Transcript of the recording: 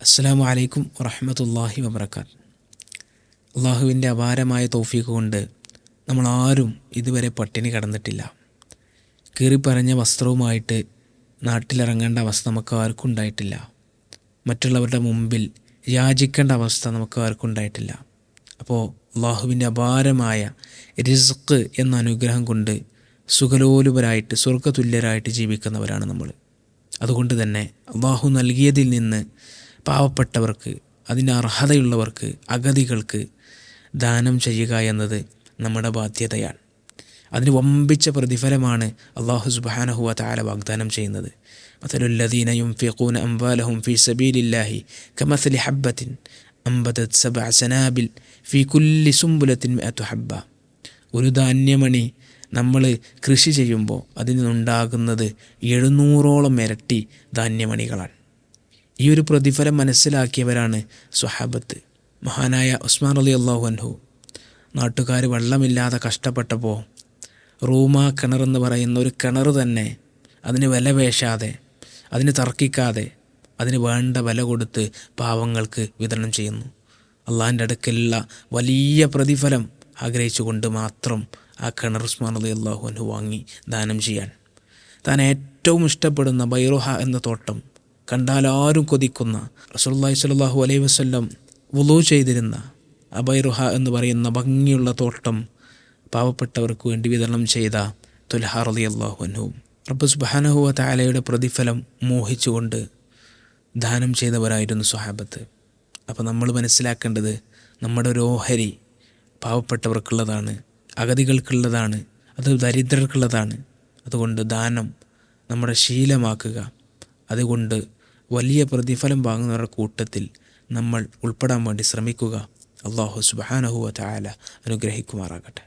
അസ്സലാമു അലൈക്കും വറഹ്മത്തുള്ളാഹി വബറകാത്ത്. അള്ളാഹുവിൻ്റെ അപാരമായ തൗഫീഖ് കൊണ്ട് നമ്മളാരും ഇതുവരെ പട്ടിണി കിടന്നിട്ടില്ല. കീറിപ്പറഞ്ഞ വസ്ത്രവുമായിട്ട് നാട്ടിലിറങ്ങേണ്ട അവസ്ഥ നമുക്ക് ആർക്കും ഉണ്ടായിട്ടില്ല. മറ്റുള്ളവരുടെ മുമ്പിൽ യാചിക്കേണ്ട അവസ്ഥ നമുക്ക് ആർക്കും ഉണ്ടായിട്ടില്ല. അപ്പോൾ അള്ളാഹുവിൻ്റെ അപാരമായ റിസ്ഖ് എന്ന അനുഗ്രഹം കൊണ്ട് സുഖലോലുപരായിട്ട് സ്വർഗ്ഗതുല്യരായിട്ട് ജീവിക്കുന്നവരാണ് നമ്മൾ. അതുകൊണ്ട് തന്നെ അള്ളാഹു നൽകിയതിൽ നിന്ന് പാവപ്പെട്ടവർക്ക്, അതിന് അർഹതയുള്ളവർക്ക്, അഗതികൾക്ക് ദാനം ചെയ്യുക എന്നത് നമ്മുടെ ബാധ്യതയാണ്. അതിന് വമ്പിച്ച പ്രതിഫലമാണ് അള്ളാഹു സുബ്ഹാനഹു വ തആല വാഗ്ദാനം ചെയ്യുന്നത്. മസലുല്ലദീന യുൻഫിഖൂന അംവാലഹും ഫീ സബീലില്ലാഹി കമസലി ഹബ്ബത്തിൻ അംബതത് സബ്അ സനാബിൽ ഫീ കുല്ലി സുംബുലത്തിൻ മിഅതു ഹബ്ബ. ഒരു ധാന്യമണി നമ്മൾ കൃഷി ചെയ്യുമ്പോൾ അതിൽ നിന്നുണ്ടാകുന്നത് 700ഓളം ഇരട്ടി ധാന്യമണികളാണ്. ഈ ഒരു പ്രതിഫലം മനസ്സിലാക്കിയവരാണ് സ്വഹാബത്ത്. മഹാനായ ഉസ്മാൻ റളിയല്ലാഹു അൻഹു നാട്ടുകാർ വെള്ളമില്ലാതെ കഷ്ടപ്പെട്ടപ്പോൾ റൂമ കിണറെന്ന് പറയുന്ന ഒരു കിണർ തന്നെ അതിന് വില പേശാതെ, അതിന് തർക്കിക്കാതെ, അതിന് വേണ്ട വില കൊടുത്ത് പാവങ്ങൾക്ക് വിതരണം ചെയ്യുന്നു. അള്ളാഹിൻ്റെ അടുക്കലുള്ള വലിയ പ്രതിഫലം ആഗ്രഹിച്ചുകൊണ്ട് മാത്രം ആ കിണർ ഉസ്മാൻ റളിയല്ലാഹു അൻഹു വാങ്ങി ദാനം ചെയ്യാൻ. താൻ ഏറ്റവും ഇഷ്ടപ്പെടുന്ന ബൈറുഹ എന്ന തോട്ടം, കണ്ടാൽ ആരും കൊതിക്കുന്ന, റസൂലുള്ളാഹി സ്വല്ലല്ലാഹു അലൈഹി വസല്ലം വുളൂ ചെയ്തിരുന്ന ആ ബൈറുഹ എന്ന് പറയുന്ന ഭംഗിയുള്ള തോട്ടം പാവപ്പെട്ടവർക്ക് വേണ്ടി വിതരണം ചെയ്ത തുൽഹ റളിയല്ലാഹു അൻഹു റബ്ബ് സുബ്ഹാനഹു വ തആലയുടെ പ്രതിഫലം മോഹിച്ചുകൊണ്ട് ദാനം ചെയ്തവരായിരുന്നു സ്വഹാബത്ത്. അപ്പോൾ നമ്മൾ മനസ്സിലാക്കേണ്ടത്, നമ്മുടെ ഒരു ഓഹരി പാവപ്പെട്ടവർക്കുള്ളതാണ്, അഗതികൾക്കുള്ളതാണ്, അത് ദരിദ്രർക്കുള്ളതാണ്. അതുകൊണ്ട് ദാനം നമ്മുടെ ശീലമാക്കുക. അതുകൊണ്ട് വലിയ പ്രതിഫലം വാങ്ങുന്നവരുടെ കൂട്ടത്തിൽ നമ്മൾ ഉൾപ്പെടാൻ വേണ്ടി ശ്രമിക്കുക. അല്ലാഹു സുബ്ഹാനഹു വ തആല അനുഗ്രഹിക്കുമാറാകട്ടെ.